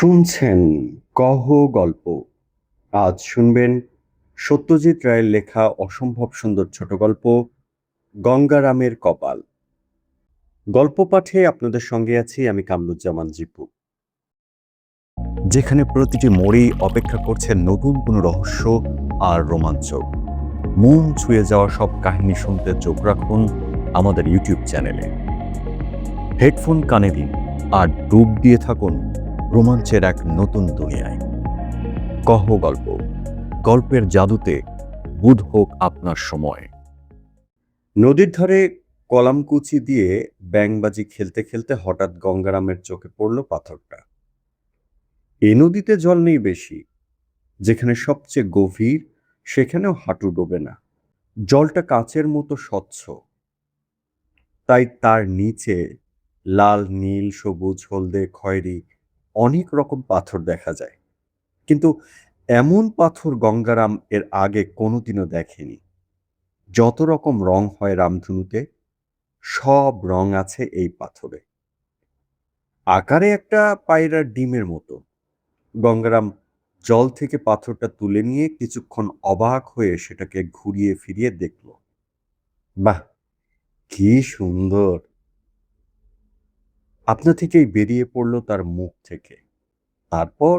শুনছেন কহ গল্প। আজ শুনবেন সত্যজিৎ রায়ের লেখা অসম্ভব সুন্দর ছোট গল্প গঙ্গারামের কপাল। গল্প পাঠে আপনাদের সঙ্গে আছি আমি কামরুজ্জামান জিপু। যেখানে প্রতিটি মোড়েই অপেক্ষা করছে নতুন কোনো রহস্য আর রোমাঞ্চ। মন ছুঁয়ে যাওয়া সব কাহিনী শুনতে চোখ রাখুন আমাদের ইউটিউব চ্যানেলে। হেডফোন কানে দিন আর ডুব দিয়ে থাকুন রোমাঞ্চের এক নতুন দুনিয়ায়। কহ গল্প, গল্পের জাদুতে বুধ হোক আপনার সময়। নদীর ধারে কলামকুচি দিয়ে ব্যাঙবাজি খেলতে খেলতে হঠাৎ গঙ্গারামের চোখে পড়ল পাথরটা। এ নদীতে জল নেই বেশি, যেখানে সবচেয়ে গভীর সেখানেও হাঁটু ডোবে না। জলটা কাচের মতো স্বচ্ছ, তাই তার নিচে লাল, নীল, সবুজ, হলদে, খয়েরি অনেক রকম পাথর দেখা যায়। কিন্তু এমন পাথর গঙ্গারাম এর আগে কোনোদিনও দেখেনি। যত রকম রং হয় রামধনুতে, সব রং আছে এই পাথরে। আকারে একটা পায়রার ডিমের মতো। গঙ্গারাম জল থেকে পাথরটা তুলে নিয়ে কিছুক্ষণ অবাক হয়ে সেটাকে ঘুরিয়ে ফিরিয়ে দেখল। বাহ, কি সুন্দর! আপনা থেকেই বেরিয়ে পড়ল তার মুখ থেকে। তারপর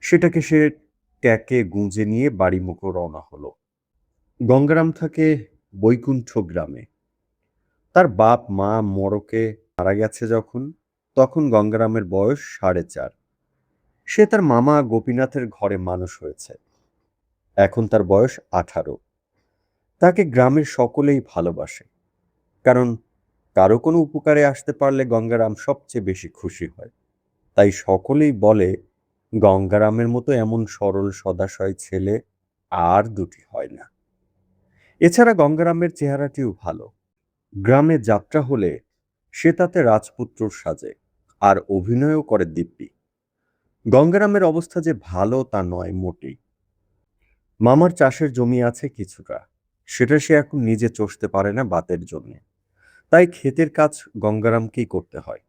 সেটাকে সে ট্যাকে গুঁজে নিয়ে বাড়ি মুখো রওনা হলো। গঙ্গারাম থাকে বৈকুণ্ঠ গ্রামে। তার বাপ মা মড়কে মারা গেছে তখন গঙ্গারামের বয়স 4.5। সে তার মামা গোপীনাথের ঘরে মানুষ হয়েছে। এখন তার বয়স 18। তাকে গ্রামের সকলেই ভালোবাসে, কারণ কারো কোনো উপকারে আসতে পারলে গঙ্গারাম সবচেয়ে বেশি খুশি হয়। তাই সকলেই বলে গঙ্গারামের মতো এমন সরল সদাশয় ছেলে আর দুটি হয় না। এছাড়া গঙ্গারামের চেহারাটিও ভালো। গ্রামে যাত্রা হলে সে তাতে রাজপুত্র সাজে, আর অভিনয়ও করে দিব্যি। গঙ্গারামের অবস্থা যে ভালো তা নয় মোটেই। মামার চাষের জমি আছে কিছুটা, সেটা সে এখন নিজে চষতে পারে না বাতের জন্য। তাই ক্ষেতের কাজ গঙ্গারামকেই করতে হয়।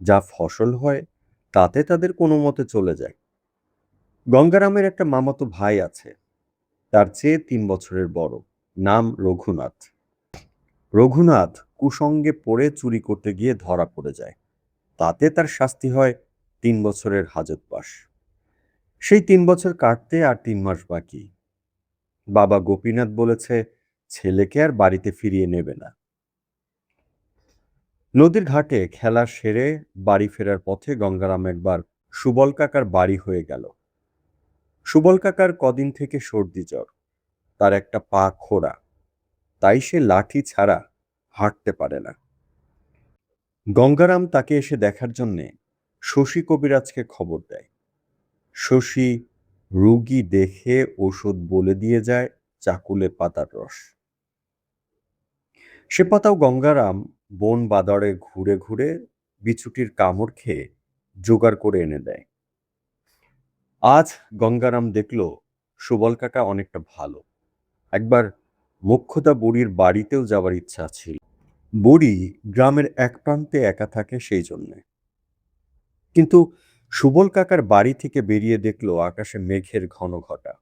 যা ফসল হয় তাতে তাদের কোনো মতে চলে যায়। গঙ্গারামের একটা মামাতো ভাই আছে, তার চেয়ে 3 বছরের বড়। নাম রঘুনাথ। রঘুনাথ কুসঙ্গে পড়ে চুরি করতে গিয়ে ধরা পড়ে যায়। তাতে তার শাস্তি হয় 3 বছরের হাজতবাস। সেই 3 বছর কাটতে আর 3 মাস বাকি। বাবা গোপীনাথ বলেছে ছেলেকে আর বাড়িতে ফিরিয়ে নেবে না। নদীর ঘাটে খেলা সেরে বাড়ি ফেরার পথে গঙ্গারাম একবার সুবল কাকার বাড়ি হয়ে গেল। সুবল কাকার কদিন থেকে সর্দি জ্বর, তার একটা পা খোড়া, তাই সে লাঠি ছাড়া হাঁটতে পারে না। গঙ্গারাম তাকে এসে দেখার জন্যে শশী কবিরাজকে খবর দেয়। শশী রুগী দেখে ওষুধ বলে দিয়ে যায় চাকুলে পাতার রস। সে পাতাও গঙ্গারাম বন বাদারে ঘুরে ঘুরে বিছুটির কামড় খেয়ে জোগাড় করে এনে দেয়। আজ গঙ্গারাম দেখল সুবল কাকা অনেকটা ভালো। একবার মোক্ষদা বুড়ির বাড়িতেও যাওয়ার ইচ্ছা ছিল। বুড়ি গ্রামের এক প্রান্তে একা থাকে সেই জন্যে। কিন্তু সুবল কাকার বাড়ি থেকে বেরিয়ে দেখল আকাশে মেঘের ঘন ঘটা।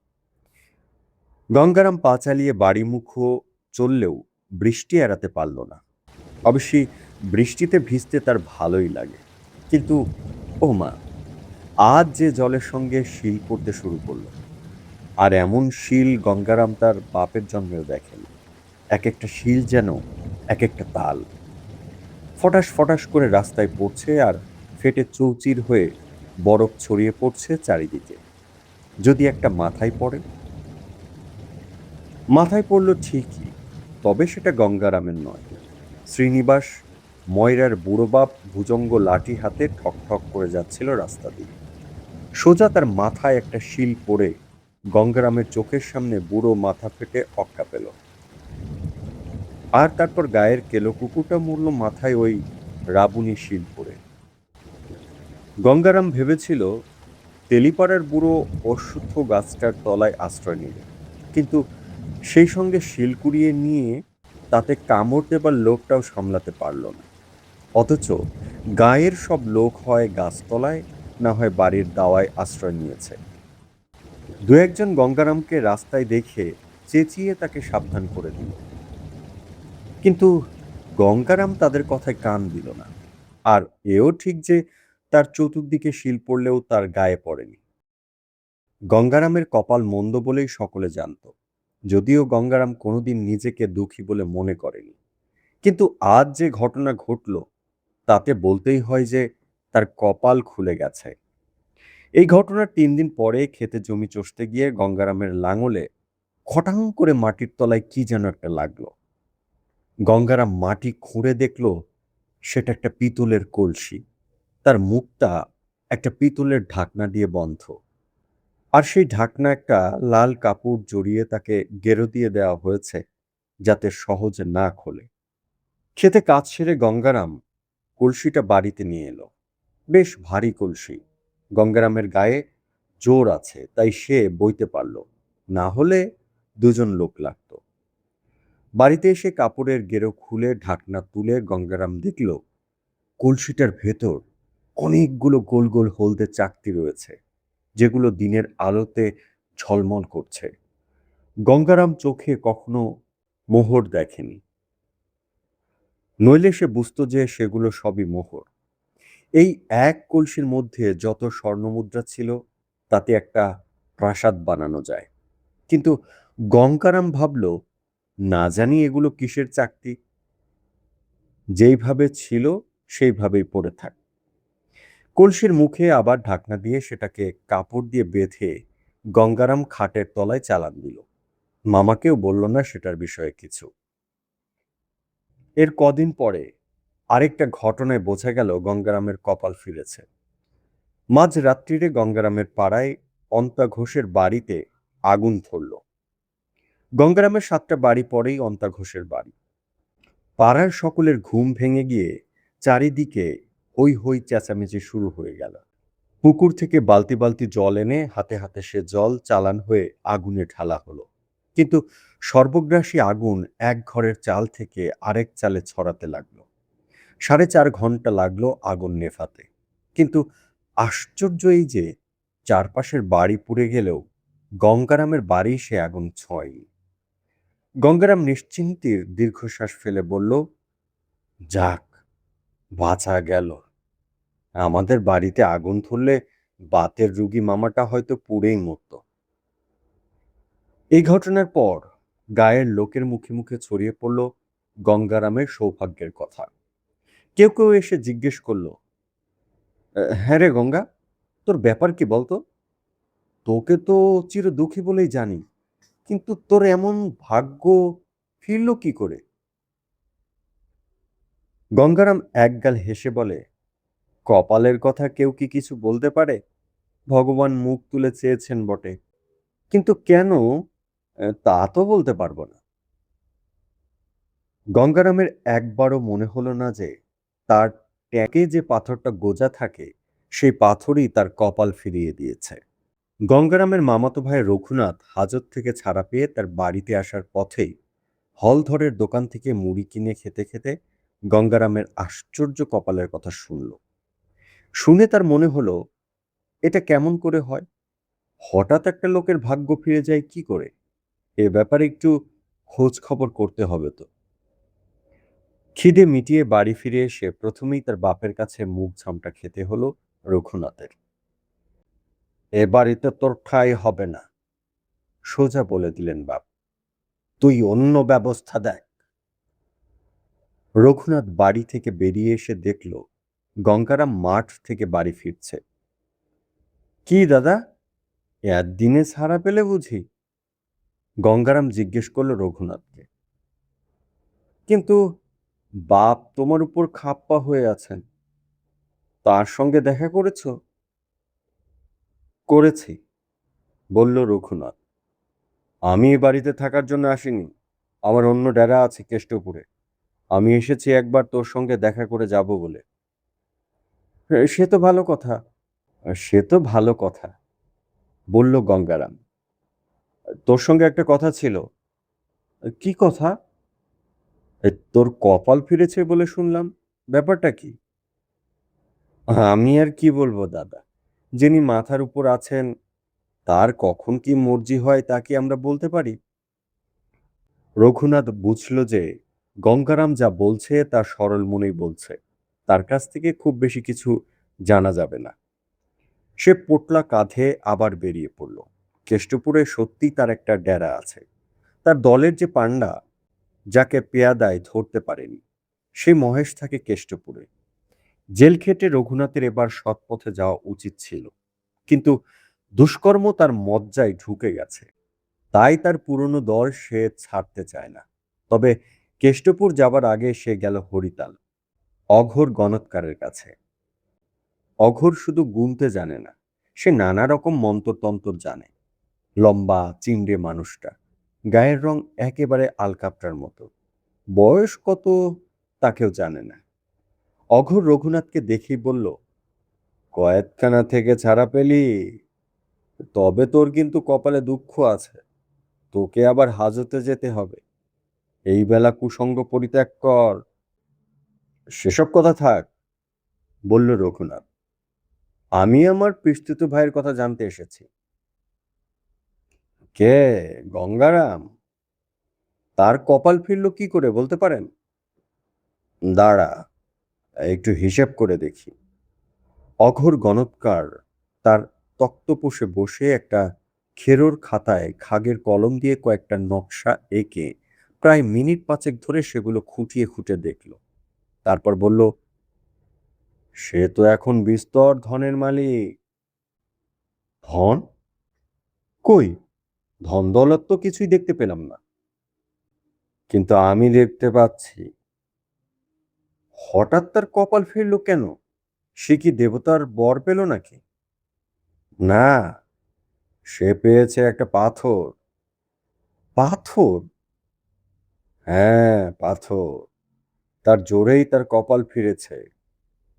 গঙ্গারাম পা চালিয়ে বাড়ি মুখো চললেও বৃষ্টি এড়াতে পারল না। অবশ্যই বৃষ্টিতে ভিজতে তার ভালোই লাগে, কিন্তু ও মা, আজ যে জলের সঙ্গে শিল পড়তে শুরু করলো। আর এমন শিল গঙ্গারাম তার বাপের জন্মেও দেখেনি। এক একটা শিল যেন এক একটা তাল। ফটাস ফটাস করে রাস্তায় পড়ছে আর ফেটে চৌচির হয়ে বরফ ছড়িয়ে পড়ছে চারিদিকে। যদি একটা মাথায় পড়ে। মাথায় পড়ল ঠিকই, তবে সেটা গঙ্গারামের নয়। শ্রীনিবাস ময়রার বুড়ো বাপ ভুজঙ্গ লাঠি হাতে ঠক ঠক করে যাচ্ছিল রাস্তা দিয়ে। সোজা তার মাথায় একটা শিল পড়ে গঙ্গারামের চোখের সামনে বুড়ো মাথা ফেটে অক্কা পেল। আর তারপর গায়ের কেলো কুকুরটা মরল মাথায় ওই রাবুনি শিল পড়ে। গঙ্গারাম ভেবেছিল তেলিপাড়ার বুড়ো অশ্বত্থ গাছটার তলায় আশ্রয় নিল, কিন্তু সেই সঙ্গে শিল কুড়িয়ে নিয়ে তাতে কামড় দেবার লোকটাও সামলাতে পারল না। অথচ গায়ের সব লোক হয় গাছতলায় না হয় বাড়ির দাওয়ায় আশ্রয় নিয়েছে। দু একজন গঙ্গারামকে রাস্তায় দেখে চেঁচিয়ে তাকে সাবধান করে দিল, কিন্তু গঙ্গারাম তাদের কথায় কান দিল না। আর এও ঠিক যে তার চতুর্দিকে শিল পড়লেও তার গায়ে পড়েনি। গঙ্গারামের কপাল মন্দ বলেই সকলে জানত, যদিও গঙ্গারাম কোনোদিন নিজেকে দুঃখী বলে মনে করেনি। কিন্তু আজ যে ঘটনা ঘটল, তাতে বলতেই হয় যে তার কপাল খুলে গেছে। এই ঘটনার 3 দিন পরে ক্ষেতে জমি চষতে গিয়ে গঙ্গারামের লাঙলে খটাং করে মাটির তলায় কি যেন একটা লাগলো। গঙ্গারাম মাটি খুঁড়ে দেখল সেটা একটা পিতলের কলসি। তার মুখটা একটা পিতলের ঢাকনা দিয়ে বন্ধ, আর সেই ঢাকনা একটা লাল কাপড় জড়িয়ে তাকে গেরো দিয়ে দেওয়া হয়েছে যাতে সহজে না খোলে। খেতে কাজ সেরে গঙ্গারাম কলসিটা বাড়িতে নিয়ে এলো। বেশ ভারী কলসি। গঙ্গারামের গায়ে জোর আছে, তাই সে বইতে পারল, না হলে দুজন লোক লাগতো। বাড়িতে এসে কাপড়ের গেরো খুলে ঢাকনা তুলে গঙ্গারাম দেখল কলসিটার ভেতর অনেকগুলো গোল গোল হলদে চাকতি রয়েছে, যেগুলো দিনের আলোতে ঝলমল করছে। গঙ্গারাম চোখে কখনো মোহর দেখেনি, নইলে সে বুঝতো যে সেগুলো সবই মোহর। এই এক কলসির মধ্যে যত স্বর্ণমুদ্রা ছিল তাতে একটা প্রাসাদ বানানো যায়। কিন্তু গঙ্গারাম ভাবল, না জানি এগুলো কিসের চাকতি, যেইভাবে ছিল সেইভাবেই পড়ে থাক। কলসির মুখে আবার ঢাকনা দিয়ে সেটাকে কাপড় দিয়ে বেঁধে গঙ্গারাম খাটের তলায় চালান দিল। মামাকেও বলল না সেটার বিষয়ে কিছু। এর কদিন পরে আরেকটা ঘটনায় বোঝা গেল গঙ্গারামের কপাল ফিরেছে। মাঝ রাত্রিরে গঙ্গারামের পাড়ায় অন্তা ঘোষের বাড়িতে আগুন ধরল। গঙ্গারামের 7টা বাড়ি পরেই অন্তা ঘোষের বাড়ি। পাড়ার সকলের ঘুম ভেঙে গিয়ে চারিদিকে হই হই চেঁচামেচি শুরু হয়ে গেল। পুকুর থেকে বালতি বালতি জল এনে হাতে হাতে সে জল চালান হয়ে আগুনে ঢালা হলো। কিন্তু সর্বগ্রাসী আগুন এক ঘরের চাল থেকে আরেক চালে ছড়াতে লাগলো। 4.5 ঘন্টা লাগলো আগুন নেভাতে। কিন্তু আশ্চর্য এই যে চারপাশের বাড়ি পুড়ে গেলেও গঙ্গারামের বাড়ি সে আগুন ছোঁয়নি। গঙ্গারাম নিশ্চিন্তির দীর্ঘশ্বাস ফেলে বলল, যাক, বাঁচা গেল। আমাদের বাড়িতে আগুন ধরলে বাতের রুগী মামাটা হয়তো পুড়েই মরত। এই ঘটনার পর গায়ের লোকের মুখে মুখে ছড়িয়ে পড়ল গঙ্গারামের সৌভাগ্যের কথা। কেউ কেউ এসে জিজ্ঞেস করলো, হ্যাঁ রে গঙ্গা, তোর ব্যাপার কি বলতো? তোকে তো চির দুঃখী বলেই জানি, কিন্তু তোর এমন ভাগ্য ফিরল কি করে? গঙ্গারাম একগাল হেসে বলে, কপালের কথা কেউ কি কিছু বলতে পারে? ভগবান মুখ তুলে চেয়েছেন বটে, কিন্তু কেন তা তো বলতে পারবো না। গঙ্গারামের একবারও মনে হলো না যে তার ট্যাঁকে যে পাথরটা গোজা থাকে সেই পাথরই তার কপাল ফিরিয়ে দিয়েছে। গঙ্গারামের মামাতো ভাই রঘুনাথ হাজত থেকে ছাড়া পেয়ে তার বাড়িতে আসার পথেই হলধরের দোকান থেকে মুড়ি কিনে খেতে খেতে গঙ্গারামের আশ্চর্য কপালের কথা শুনল। শুনে তার মনে হলো, এটা কেমন করে হয়? হঠাৎ একটা লোকের ভাগ্য ফিরে যায় কি করে? এ ব্যাপারে একটু খোঁজ খবর করতে হবে তো। খিদে মিটিয়ে বাড়ি ফিরে এসে প্রথমেই তার বাপের কাছে মুখ ঝামটা খেতে হলো রঘুনাথের। এ বাড়িতে তোর ঠাঁই হবে না, সোজা বলে দিলেন বাপ। তুই অন্য ব্যবস্থা দেখ। রঘুনাথ বাড়ি থেকে বেরিয়ে এসে দেখল গঙ্গারাম মাঠ থেকে বাড়ি ফিরছে। কি দাদা, একদিনে ছাড়া পেলে বুঝি? গঙ্গারাম জিজ্ঞেস করলো রঘুনাথকে। কিন্তু বাপ তোমার উপর খাপ্পা হয়ে আছেন, তার সঙ্গে দেখা করেছ? করেছি, বলল রঘুনাথ। আমি এ বাড়িতে থাকার জন্য আসিনি, আমার অন্য ডেরা আছে কেষ্টপুরে। আমি এসেছি একবার তোর সঙ্গে দেখা করে যাব বলে। সে তো ভালো কথা, সে তো ভালো কথা, বলল গঙ্গারাম। তোর সঙ্গে একটা কথা ছিল। কি কথা? তোর কপাল ফিরেছে বলে শুনলাম, ব্যাপারটা কি? আমি আর কি বলবো দাদা, যিনি মাথার উপর আছেন তার কখন কি মর্জি হয় তা কি আমরা বলতে পারি? রঘুনাথ বুঝল যে গঙ্গারাম যা বলছে তা সরল মনেই বলছে, তার কাছ থেকে খুব বেশি কিছু জানা যাবে না। সে পোটলা কাঁধে আবার বেরিয়ে পড়ল। কেষ্টপুরে সত্যি তার একটা ডেরা আছে। তার দলের যে পান্ডা, যাকে পেয়াদায় ধরতে পারেনি, সে মহেশ থাকে কেষ্টপুরে। জেল খেটে রঘুনাথের এবার সৎপথে যাওয়া উচিত ছিল, কিন্তু দুষ্কর্ম তার মজ্জায় ঢুকে গেছে। তাই তার পুরনো দল সে ছাড়তে চায় না। তবে কেষ্টপুর যাবার আগে সে গেল হরিতাল, অঘোর গণৎকারের কাছে। অঘোর শুধু গুনতে জানে না, সে নানা রকম মন্ত্রতন্ত্র জানে। লম্বা চিমড়ে মানুষটা, গায়ের রং একেবারে আলকাপটার মতো। বয়স কত তাকেও জানে না। অঘোর রঘুনাথকে দেখেই বলল, কয়েতখানা থেকে ছাড়া পেলি? তবে তোর কিন্তু কপালে দুঃখ আছে, তোকে আবার হাজতে যেতে হবে। এই বেলা কুসঙ্গ পরিত্যাগ কর। সেসব কথা থাক, বলল রঘুনাথ। আমি আমার পিস্তুত ভাইয়ের কথা জানতে এসেছি। কে? গঙ্গারাম? তার কপাল ফিরল কি করে বলতে পারেন? দাঁড়া, একটু হিসেব করে দেখি। অঘোর গণৎকার তার তক্তপোষে বসে একটা খেরোর খাতায় খাগের কলম দিয়ে কয়েকটা নকশা এঁকে প্রায় মিনিট পাঁচেক ধরে সেগুলো খুঁটিয়ে খুঁটে দেখল। তারপর বলল, সে তো এখন বিস্তর ধনের মালিক। ধন? কই, ধন দৌলত তো কিছুই দেখতে পেলাম না। কিন্তু আমি দেখতে পাচ্ছি। হঠাৎ তার কপাল ফিরল কেন? সে কি দেবতার বর পেল নাকি? না, সে পেয়েছে একটা পাথর। পাথর? হ্যাঁ, পাথর। তার জোরেই তার কপাল ফিরেছে।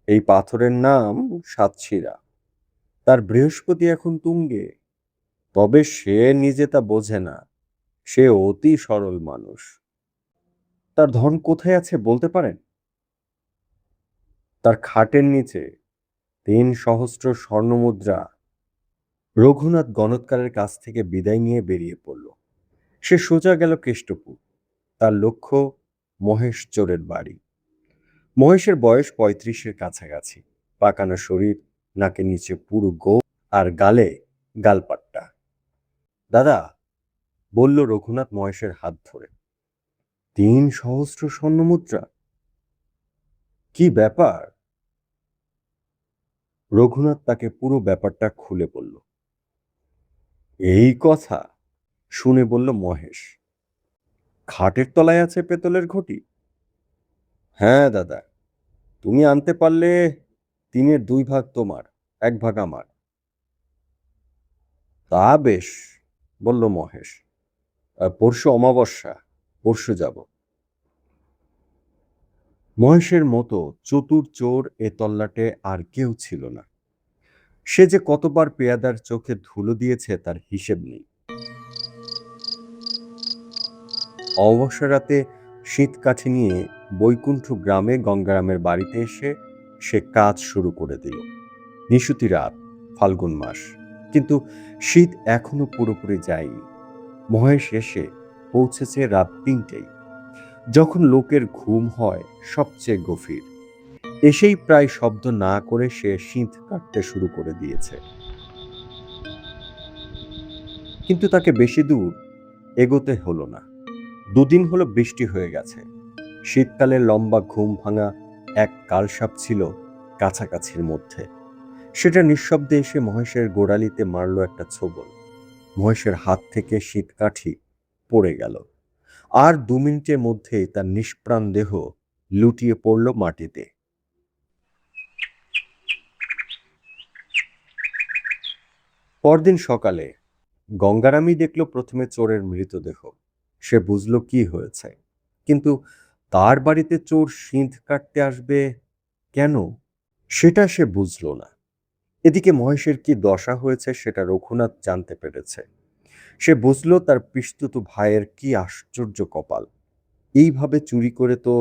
এই পাথরের নাম সাতশিরা। তার বৃহস্পতি এখন তুঙ্গে। তবে সে নিজে তা বোঝে না। সে অতি সরল মানুষ। তার ধন কোথায় আছে বলতে পারেন? তার খাটের নিচে ৩ সহস্র স্বর্ণমুদ্রা। রঘুনাথ গণৎকারের কাছ থেকে বিদায় নিয়ে বেরিয়ে পড়ল। সে সোজা গেল কেষ্টপুর। তার লক্ষ্য মহেশ চোরের বাড়ি। মহেশের বয়স ৩৫-এর কাছাকাছি। পাকানো শরীর, নাকের নিচে পুরো গোঁফ, আর গালে গালপাট্টা। দাদা, বলল রঘুনাথ মহেশের হাত ধরে, ৩ সহস্র স্বর্ণমুদ্রা? কি ব্যাপার? রঘুনাথ তাকে পুরো ব্যাপারটা খুলে বলল। এই কথা শুনে বলল মহেশ, খাটের তলায় আছে পেতলের ঘটি? হ্যাঁ দাদা, তুমি আনতে পারলে ৩-এর ২ ভাগ তোমার, ১ ভাগ আমার। তা বেশ, বলল মহেশ। পরশু অমাবস্যা, পরশু যাব। মহেশের মতো চতুর চোর এ তল্লাটে আর কেউ ছিল না। সে যে কতবার পেয়াদার চোখে ধুলো দিয়েছে তার হিসেব নেই। অমাবস্যা রাতে শীত কাঠি নিয়ে বৈকুণ্ঠ গ্রামে গঙ্গারামের বাড়িতে এসে সে কাজ শুরু করে দিল। নিশুতি রাত, ফাল্গুন মাস, কিন্তু শীত এখনো পুরোপুরি যায়নি। মহেশ এসে পৌঁছেছে রাত ৩টেই, যখন লোকের ঘুম হয় সবচেয়ে গভীর। এসেই প্রায় শব্দ না করে সে শীত কাটতে শুরু করে দিয়েছে। কিন্তু তাকে বেশি দূর এগোতে হলো না। ২ দিন হলো বৃষ্টি হয়ে গেছে। শীতকালে লম্বা ঘুম ভাঙা এক কালসাপ ছিল কাছাকাছির মধ্যে। সেটা নিঃশব্দে এসে মহেশের গোড়ালিতে মারল একটা ছোবল। মহেশের হাত থেকে শীতকাঠি পড়ে গেল, আর ২ মিনিটের মধ্যেই তার নিষ্প্রাণ দেহ লুটিয়ে পড়ল মাটিতে। পরদিন সকালে গঙ্গারামই দেখল প্রথমে চোরের মৃতদেহ। সে বুঝল কি হয়েছে, কিন্তু তার বাড়িতে চোর সিঁধ কাটতে আসবে কেন, সেটা সে বুঝল না। এদিকে মহেশের কি দশা হয়েছে সেটা রঘুনাথ জানতে পেরেছে। সে বুঝল তার পিস্তুত ভাইয়ের কি আশ্চর্য কপাল। এইভাবে চুরি করে তো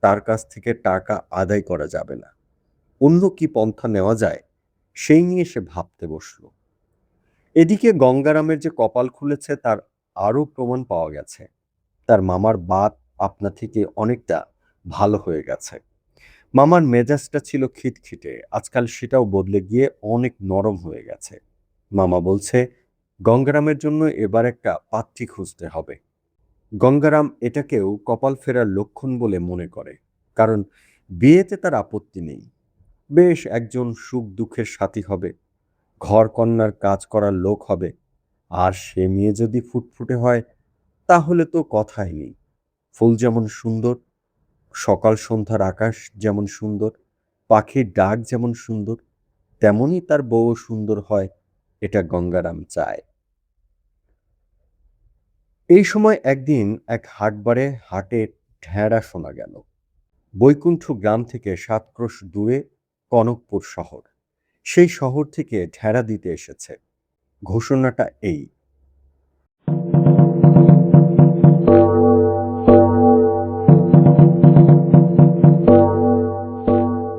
তার কাছ থেকে টাকা আদায় করা যাবে না। অন্য কি পন্থা নেওয়া যায় সেই নিয়ে সে ভাবতে বসল। এদিকে গঙ্গারামের যে কপাল খুলেছে তার আরও প্রমাণ পাওয়া গেছে। তার মামার বাত আপনা থেকে অনেকটা ভালো হয়ে গেছে। মামার মেজাজটা ছিল খিটখিটে, আজকাল সেটাও বদলে গিয়ে অনেক নরম হয়ে গেছে। মামা বলছে গঙ্গারামের জন্য এবার একটা পাত্রী খুঁজতে হবে। গঙ্গারাম এটাকেও কপাল ফেরার লক্ষণ বলে মনে করে, কারণ বিয়েতে তার আপত্তি নেই। বেশ একজন সুখ দুঃখের সাথী হবে, ঘর কন্যার কাজ করার লোক হবে, আর সে মেয়ে যদি ফুটফুটে হয় তাহলে তো কথাই নেই। ফুল যেমন সুন্দর, সকাল সন্ধ্যার আকাশ যেমন সুন্দর, পাখির ডাক যেমন সুন্দর, তেমনই তার বউ সুন্দর হয়, এটা গঙ্গারাম চায়। এই সময় একদিন এক হাটবারে হাটে ঢেঁড়া শোনা গেল। বৈকুণ্ঠ গ্রাম থেকে ৭ ক্রোশ দূরে কনকপুর শহর। সেই শহর থেকে ঢেঁড়া দিতে এসেছে। ঘোষণাটা এই: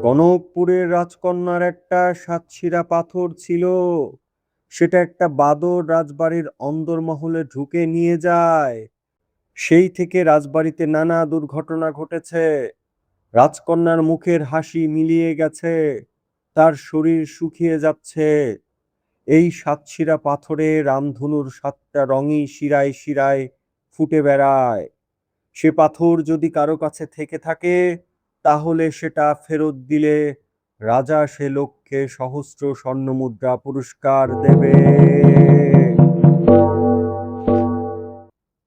কনকপুরের রাজকন্যার একটা সাতশিরা পাথর ছিল। সেটা একটা বাদর রাজবাড়ির অন্দরমহলে ঢুকে নিয়ে যায়। সেই থেকে রাজবাড়িতে নানা দুর্ঘটনা ঘটেছে। রাজকন্যার মুখের হাসি মিলিয়ে গেছে, তার শরীর শুকিয়ে যাচ্ছে। এই সাতশিরা পাথরে রামধনুর ৭টা রঙই শিরায় শিরায় ফুটে বেড়ায়। সে পাথর যদি কারো কাছে থেকে থাকে তাহলে সেটা ফেরত দিলে রাজা সে লোককে সহস্র স্বর্ণমুদ্রা পুরস্কার দেবে।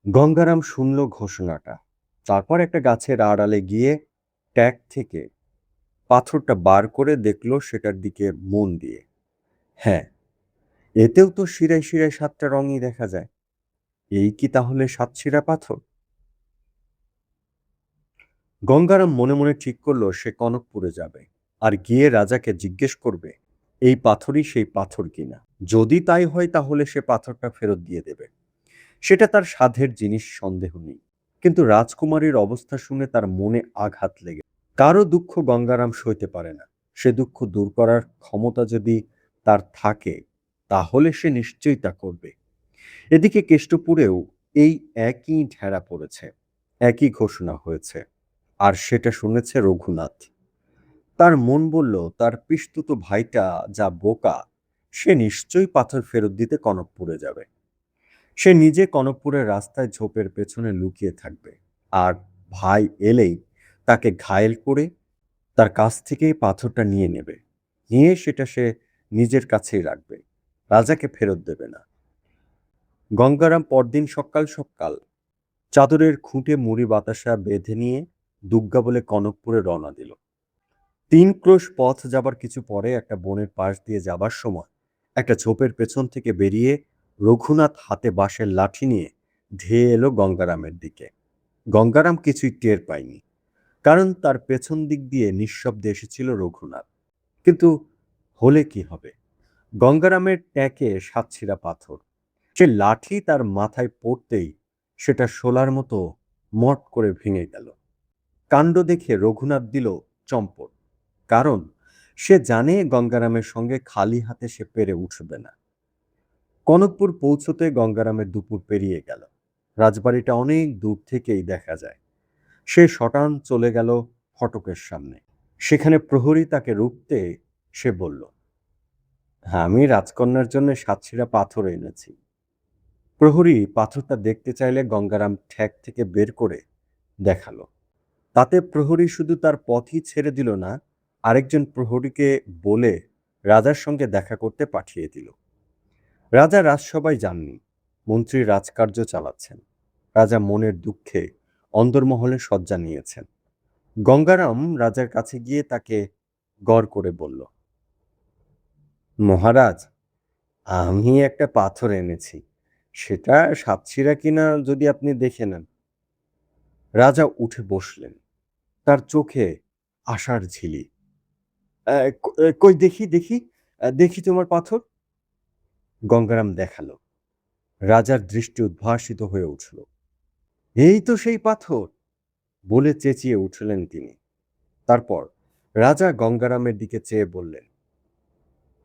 গঙ্গারাম শুনল ঘোষণাটা। তারপর একটা গাছের আড়ালে গিয়ে ট্যাগ থেকে পাথরটা বার করে দেখলো সেটার দিকে মন দিয়ে। হ্যাঁ, এতেও তো শিরায় শিরায় ৭টা রঙই দেখা যায়। এই কি তাহলে সাতশিরা পাথর? গঙ্গারাম মনে মনে ঠিক করলো সে কনকপুরে যাবে, আর গিয়ে রাজাকে জিজ্ঞেস করবে এই পাথরই সেই পাথর কিনা। যদি তাই হয় তাহলে সে পাথরটা ফেরত দিয়ে দেবে। সেটা তার সাধের জিনিস, সন্দেহ নেই। কিন্তু রাজকুমারীর অবস্থা শুনে তার মনে আঘাত লেগে। কারো দুঃখ গঙ্গারাম সইতে পারে না। সে দুঃখ দূর করার ক্ষমতা যদি তার থাকে তাহলে সে নিশ্চয়ই তা করবে। এদিকে কেষ্টপুরেও এই একই ঢেড়া পড়েছে, একই ঘোষণা হয়েছে, আর সেটা শুনেছে রঘুনাথ। তার মন বলল তার পিস্তুত ভাইটা যা বোকা, সে নিশ্চয়ই পাথর ফেরত দিতে কনকপুরে যাবে। সে নিজে কনকপুরের রাস্তায় ঝোপের পেছনে লুকিয়ে থাকবে, আর ভাই এলেই তাকে ঘায়েল করে তার কাছ থেকেই পাথরটা নিয়ে নেবে। নিয়ে সেটা সে নিজের কাছেই রাখবে, রাজাকে ফেরত দেবে না। গঙ্গারাম পরদিন সকাল সকাল চাদরের খুঁটে মুড়ি বাতাসা বেঁধে নিয়ে দুর্গা বলে কনকপুরে রওনা দিল। ৩ ক্রোশ পথ যাবার কিছু পরে একটা বনের পাশ দিয়ে যাবার সময় একটা ঝোপের পেছন থেকে বেরিয়ে রঘুনাথ হাতে বাঁশের লাঠি নিয়ে ধেয়ে এলো গঙ্গারামের দিকে। গঙ্গারাম কিছুই টের পায়নি, কারণ তার পেছন দিক দিয়ে নিঃশব্দে এসেছিল রঘুনাথ। কিন্তু হলে কি হবে, গঙ্গারামের ট্যাঁকে সাতশিরা পাথর। সে লাঠি তার মাথায় পড়তেই সেটা শোলার মতো মট করে ভেঙে গেল। কাণ্ড দেখে রঘুনাথ দিল চম্পট, কারণ সে জানে গঙ্গারামের সঙ্গে খালি হাতে সে পেরে উঠবে না। কনকপুর পৌঁছতে গঙ্গারামের দুপুর পেরিয়ে গেল। রাজবাড়িটা অনেক দূর থেকেই দেখা যায়। সে শটান চলে গেল ফটকের সামনে। সেখানে প্রহরী তাকে রুখতে সে বলল, আমি রাজকন্যার জন্য সাতশিরা পাথর এনেছি। প্রহরী পাথরটা দেখতে চাইলে গঙ্গারাম ঠ্যাক থেকে বের করে দেখালো। তাতে প্রহরী শুধু তার পথই ছেড়ে দিল না, আরেকজন প্রহরীকে বলে রাজার সঙ্গে দেখা করতে পাঠিয়ে দিল। রাজা রাজসভায় যাননি, মন্ত্রী রাজকার্য চালাচ্ছেন। রাজা মনের দুঃখে অন্দরমহলে শয্যা নিয়েছেন। গঙ্গারাম রাজার কাছে গিয়ে তাকে গড় করে বলল, মহারাজ, আমি একটা পাথর এনেছি, সেটা সাতশিরা কিনা যদি আপনি দেখে নেন। রাজা উঠে বসলেন, তার চোখে আশার ঝিলি। কই দেখি দেখি, দেখি তোমার পাথর। গঙ্গারাম দেখালো। রাজার দৃষ্টি উদ্ভাসিত হয়ে উঠল। এই তো সেই পাথর বলে চেঁচিয়ে উঠলেন তিনি। তারপর রাজা গঙ্গারামের দিকে চেয়ে বললেন,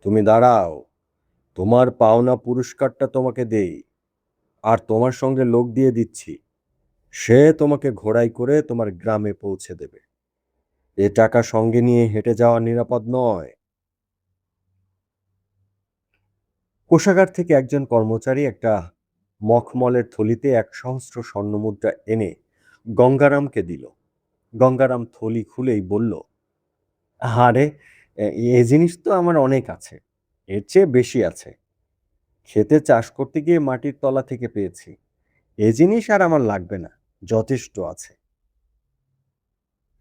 তুমি দাঁড়াও, তোমার পাওনা পুরস্কারটা তোমাকে দেই, আর তোমার সঙ্গে লোক দিয়ে দিচ্ছি, সে তোমাকে ঘোড়ায় করে তোমার গ্রামে পৌঁছে দেবে। এ টাকা সঙ্গে নিয়ে হেঁটে যাওয়া নিরাপদ নয়। কোষাগার থেকে একজন কর্মচারী একটা মখমলের থলিতে ১ সহস্র স্বর্ণমুদ্রা এনে গঙ্গারামকে দিল। গঙ্গারাম থলি খুলেই বলল, আরে, এ জিনিস তো আমার অনেক আছে, এর চেয়ে বেশি আছে। ক্ষেতে চাষ করতে গিয়ে মাটির তলা থেকে পেয়েছি। এ জিনিস আর আমার লাগবে না, যথেষ্ট আছে।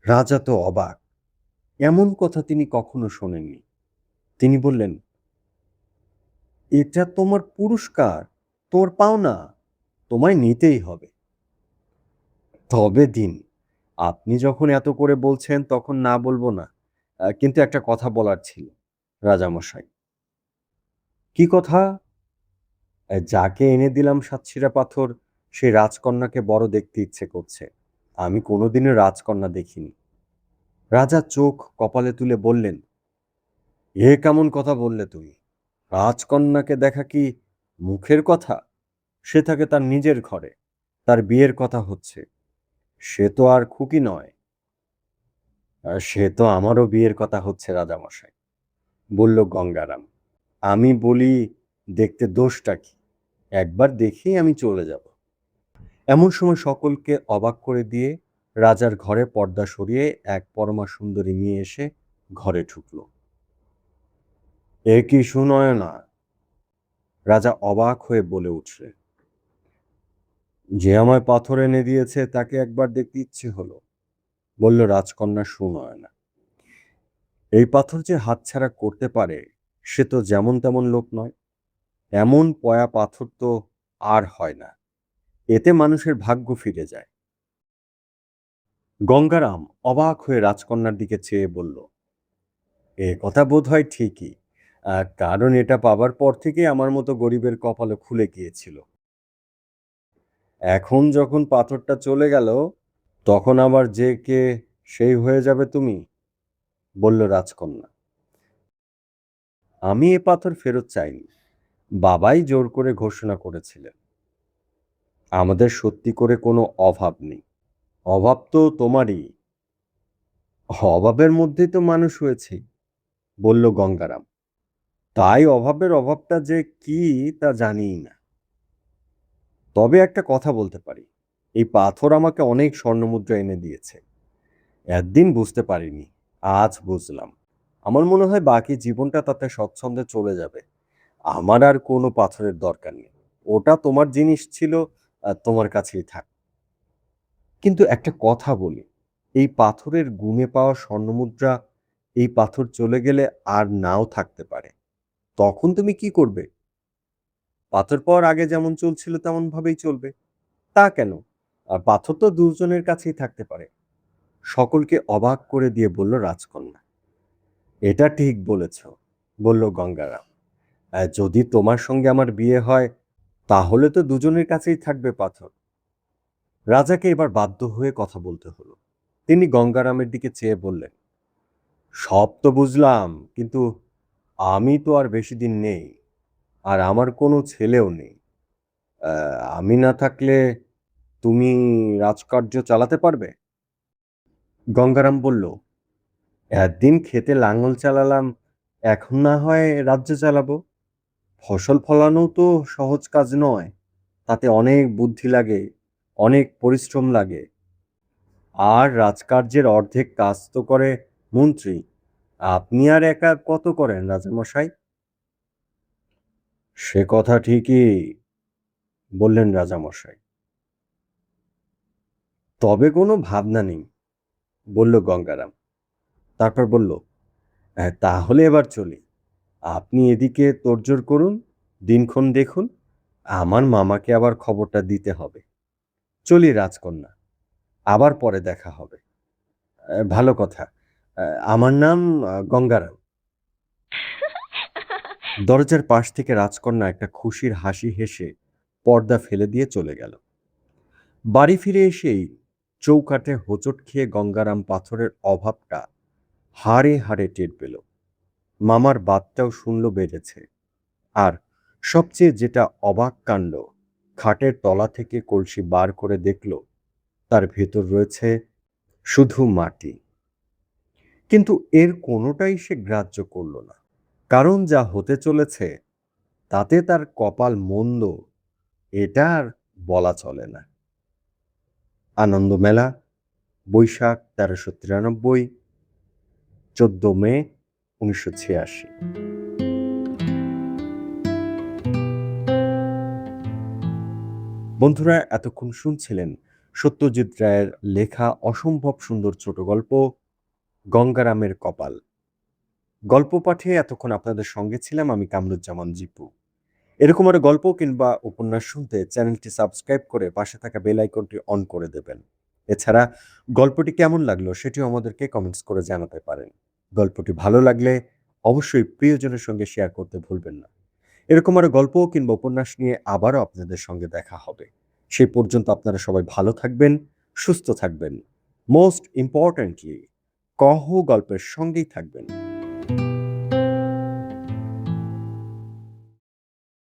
রাজা তো অবাক, এমন কথা তিনি কখনো শোনেননি। তিনি বললেন, এটা তোমার পুরস্কার, তোর পাওনা, তোমায় নিতেই হবে। তবে দিন, আপনি যখন এত করে বলছেন তখন না বলবো না। কিন্তু একটা কথা বলার ছিল রাজামশাই। কি কথা? যাকে এনে দিলাম সাতশিরা পাথর, সেই রাজকন্যাকে বড় দেখতে ইচ্ছে করছে। আমি কোনোদিনও রাজকন্যা দেখিনি। রাজা চোখ কপালে তুলে বললেন, এ কেমন কথা বললে তুমি? রাজকন্যাকে দেখা কি মুখের কথা? সে থাকে তার নিজের ঘরে, তার বিয়ের কথা হচ্ছে। সে তো আর খুকি নয়। সে তো আমারও বিয়ের কথা হচ্ছে রাজামশাই, বলল গঙ্গারাম। আমি বলি, দেখতে দোষটা কি? একবার দেখেই আমি চলে যাব। এমন সময় সকলকে অবাক করে দিয়ে রাজার ঘরে পর্দা সরিয়ে এক পরমা সুন্দরী নিয়ে এসে ঘরে ঢুকল। এ কি সুনয়না! রাজা অবাক হয়ে বলে উঠলেন, যে আমায় পাথর এনে দিয়েছে তাকে একবার দেখতে ইচ্ছে হলো, বলল রাজকন্যা সুনয়না। এই পাথর যে হাতছাড়া করতে পারে সে তো যেমন তেমন লোক নয়। এমন পয়া পাথর তো আর হয় না, এতে মানুষের ভাগ্য ফিরে যায়। গঙ্গারাম অবাক হয়ে রাজকন্যার দিকে চেয়ে বলল, এ কথা বোধ হয় ঠিকই, কারণ এটা পাবার পর থেকে আমার মতো গরিবের কপালে খুলে গিয়েছিল। এখন যখন পাথরটা চলে গেল, তখন আবার যে কে সেই হয়ে যাবে তুমি, বলল রাজকন্যা। আমি এ পাথর ফেরত চাইনি, বাবাই জোর করে ঘোষণা করেছিলেন। আমাদের সত্যি করে কোনো অভাব নেই, অভাব তো তোমারই। অভাবের মধ্যেই তো মানুষ হয়েছে, বলল গঙ্গারাম। তাই অভাবের অভাবটা যে কি তা জানিই না। তবে একটা কথা বলতে পারি, এই পাথর আমাকে অনেক স্বর্ণমুদ্রা এনে দিয়েছে। একদিন বুঝতে পারিনি, আজ বুঝলাম। আমার মনে হয় বাকি জীবনটা তাতে স্বচ্ছন্দে চলে যাবে। আমার আর কোনো পাথরের দরকার নেই। ওটা তোমার জিনিস ছিল, তোমার কাছেই থাক। কিন্তু একটা কথা বলি, এই পাথরের গুণে পাওয়া স্বর্ণমুদ্রা এই পাথর চলে গেলে আর নাও থাকতে পারে। তখন তুমি কি করবে? পাথর পাওয়ার আগে যেমন চলছিল তেমন ভাবেই চলবে। তা কেন? পাথর তো দুজনের কাছেই থাকতে পারে। সকলকে অবাক করে দিয়ে বলল রাজকন্যা। এটা ঠিক বলেছ, বলল গঙ্গারাম। যদি তোমার সঙ্গে আমার বিয়ে হয়, তাহলে তো দুজনের কাছেই থাকবে পাথর। রাজাকে এবার বাধ্য হয়ে কথা বলতে হলো। তিনি গঙ্গারামের দিকে চেয়ে বললেন, সব তো বুঝলাম, কিন্তু আমি তো আর বেশি দিন নেই, আর আমার কোনো ছেলেও নেই। আমি না থাকলে তুমি রাজকার্য চালাতে পারবে? গঙ্গারাম বলল, একদিন খেতে লাঙল চালালাম, এখন না হয় রাজ্য চালাবো। ফসল ফলানো তো সহজ কাজ নয়, তাতে অনেক বুদ্ধি লাগে, অনেক পরিশ্রম লাগে। আর রাজকার্যের অর্ধেক কাজ তো করে মন্ত্রী। আপনি আর একা কত করেন রাজামশাই? সে কথা ঠিকই, বললেন রাজামশাই। তবে কোনো ভাবনা নেই, বলল গঙ্গারাম। তারপর বলল, হ্যাঁ, তাহলে এবার চলি। আপনি এদিকে তোড়জোড় করুন, দিনক্ষণ দেখুন, আমার মামাকে আবার খবরটা দিতে হবে। চলি রাজকন্যা, আবার পরে দেখা হবে। ভালো কথা। আমার নাম গঙ্গারাম। দরজার পাশ থেকে রাজকন্যা একটা খুশির হাসি হেসে পর্দা ফেলে দিয়ে চলে গেল। বাড়ি ফিরে এসেই চৌকাঠে হোঁচট খেয়ে গঙ্গারাম পাথরের অভাবটা হাড়ে হাড়ে টের পেল। মামার বাতটাও শুনল বেড়েছে। আর সবচেয়ে যেটা অবাক কাণ্ড, খাটের তলা থেকে কলসি বার করে দেখল তার ভেতর রয়েছে শুধু মাটি। কিন্তু এর কোনোটাই সে গ্রাহ্য করল না, কারণ যা হতে চলেছে তাতে তার কপাল মন্দ এটা আর বলা চলে না। আনন্দমেলা, বৈশাখ ১৩৯৩, ১৪ মে ১৯৮৬। বন্ধুরা, এতক্ষণ শুনছিলেন সত্যজিৎ রায়ের লেখা অসম্ভব সুন্দর ছোট গল্প গঙ্গারামের কপাল। গল্প পাঠে এতক্ষণ আপনাদের সঙ্গে ছিলাম আমি কামরুজ্জামান জিপু। এরকম আরো গল্প কিংবা উপন্যাস শুনতে চ্যানেলটি সাবস্ক্রাইব করে পাশে থাকা বেল আইকনটি অন করে দেবেন। এছাড়া গল্পটি কেমন লাগলো সেটিও আমাদেরকে কমেন্টস করে জানাতে পারেন। গল্পটি ভালো লাগলে অবশ্যই প্রিয়জনের সঙ্গে শেয়ার করতে ভুলবেন না। এরকম আরো গল্প কিংবা উপন্যাস নিয়ে আবারও আপনাদের সঙ্গে দেখা হবে। সেই পর্যন্ত আপনারা সবাই ভালো থাকবেন, সুস্থ থাকবেন। মোস্ট ইম্পর্ট্যান্টলি, কহ গল্পের সঙ্গেই থাকবেন।